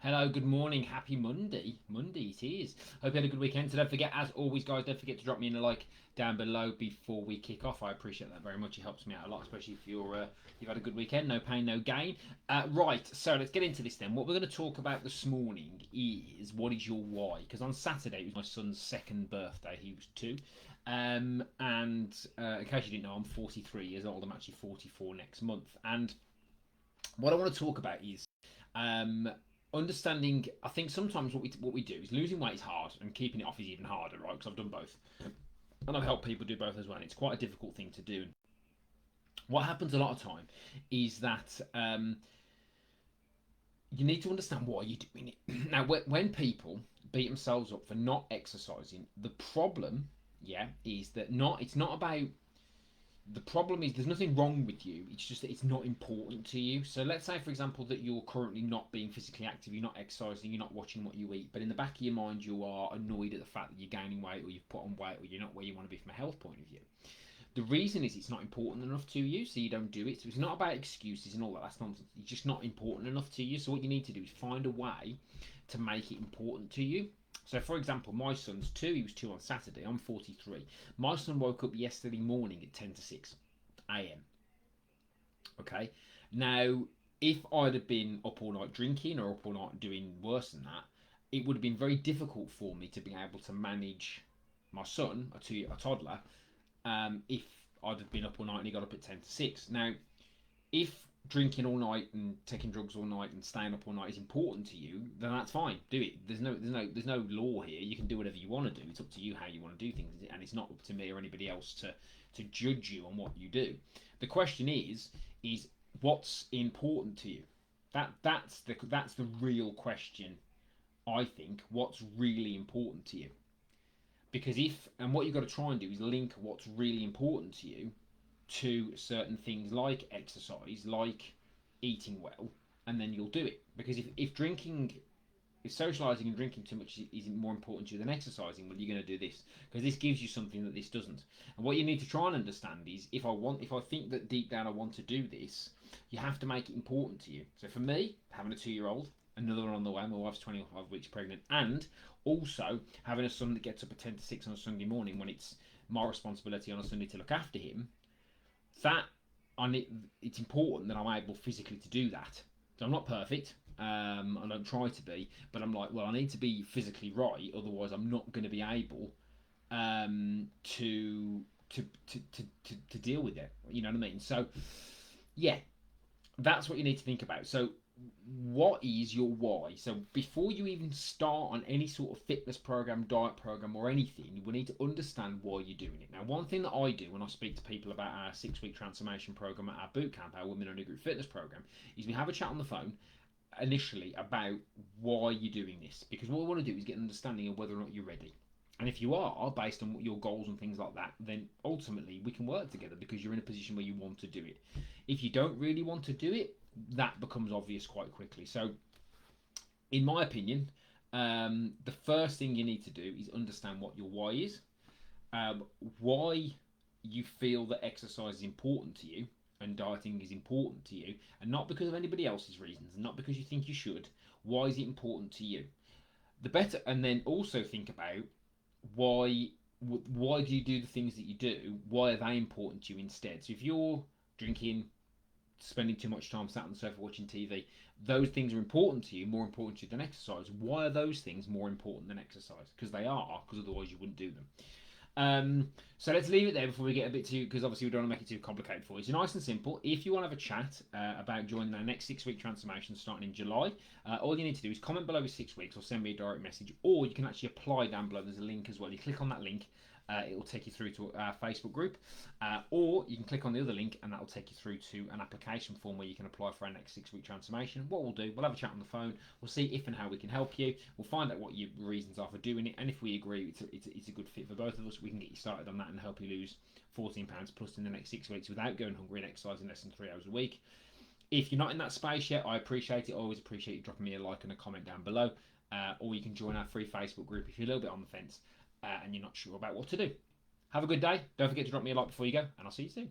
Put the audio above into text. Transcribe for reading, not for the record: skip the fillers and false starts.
Hello, good morning, happy Monday. Monday it is. Hope you had a good weekend. So don't forget, as always, guys, don't forget to drop me in a like down below before we kick off. I appreciate that very much. It helps me out a lot, especially if you've had a good weekend. No pain, no gain. Right, so let's get into this then. What we're going to talk about this morning is what is your why? Because on Saturday it was my son's second birthday. He was 2. And in case you didn't know, I'm 43 years old. I'm actually 44 next month. And what I want to talk about is um, understanding. I think sometimes what we do is losing weight is hard, and keeping it off is even harder, right? Because I've done both, and I've helped people do both as well. And it's quite a difficult thing to do. What happens a lot of time is that you need to understand why you're doing it. Now, when people beat themselves up for not exercising, the problem, yeah, is that not. It's not about the problem is there's nothing wrong with you. It's just that it's not important to you. So let's say, for example, that you're currently not being physically active, you're not exercising, you're not watching what you eat, but in the back of your mind, you are annoyed at the fact that you're gaining weight or you've put on weight or you're not where you want to be from a health point of view. The reason is it's not important enough to you, so you don't do it. So it's not about excuses and all that. That's nonsense. It's just not important enough to you. So what you need to do is find a way to make it important to you. So, for example, my son's 2. He was 2 on Saturday. I'm 43. My son woke up yesterday morning at 10 to 6 a.m. Okay. Now, if I'd have been up all night drinking or up all night doing worse than that, it would have been very difficult for me to be able to manage my son, a toddler, if I'd have been up all night and he got up at 10 to 6. Now, if drinking all night and taking drugs all night and staying up all night is important to you, then that's fine. Do it. There's no law here. You can do whatever you want to do. It's up to you how you want to do things, and it's not up to me or anybody else to judge you on what you do. The question is what's important to you? That's the real question. I think what's really important to you. Because if and what you've got to try and do is link what's really important to you to certain things like exercise, like eating well, and then you'll do it. Because if socializing and drinking too much is more important to you than exercising, well, you're going to do this because this gives you something that this doesn't. And what you need to try and understand is if I think that deep down I want to do this, you have to make it important to you. So for me, having a 2-year-old, another one on the way, my wife's 25 weeks pregnant, and also having a son that gets up at 10 to 6 on a Sunday morning when it's my responsibility on a Sunday to look after him, that it's important that I'm able physically to do that. So I'm not perfect. I don't try to be, but I'm like, well, I need to be physically right, otherwise I'm not going to be able to deal with it. You know what I mean? So yeah, that's what you need to think about. So what is your why? So before you even start on any sort of fitness program, diet program, or anything, you will need to understand why you're doing it. Now, one thing that I do when I speak to people about our 6-week transformation program at our boot camp, our Women on a Group Fitness program, is we have a chat on the phone initially about why you're doing this, because what we want to do is get an understanding of whether or not you're ready. And if you are, based on your goals and things like that, then ultimately we can work together because you're in a position where you want to do it. If you don't really want to do it, that becomes obvious quite quickly. So, in my opinion, the first thing you need to do is understand what your why is, why you feel that exercise is important to you and dieting is important to you, and not because of anybody else's reasons, and not because you think you should. Why is it important to you? The better, and then also think about why why do you do the things that you do? Why are they important to you instead? So if you're drinking, spending too much time sat on the sofa watching TV, those things are important to you, more important to you than exercise. Why are those things more important than exercise? Because they are, because otherwise you wouldn't do them. So let's leave it there before we get a bit too, because obviously we don't want to make it too complicated for you. So nice and simple. If you want to have a chat about joining our next 6-week transformation starting in July, all you need to do is comment below with 6 weeks or send me a direct message, or you can actually apply down below. There's a link as well. You click on that link, it will take you through to our Facebook group, or you can click on the other link and that will take you through to an application form where you can apply for our next 6-week transformation. What we'll do, we'll have a chat on the phone, we'll see if and how we can help you, we'll find out what your reasons are for doing it, and if we agree it's a good fit for both of us, we can get you started on that and help you lose 14 pounds plus in the next 6 weeks without going hungry and exercising less than 3 hours a week. If you're not in that space yet, I appreciate it. I always appreciate you dropping me a like and a comment down below, or you can join our free Facebook group if you're a little bit on the fence and you're not sure about what to do. Have a good day. Don't forget to drop me a like before you go, and I'll see you soon.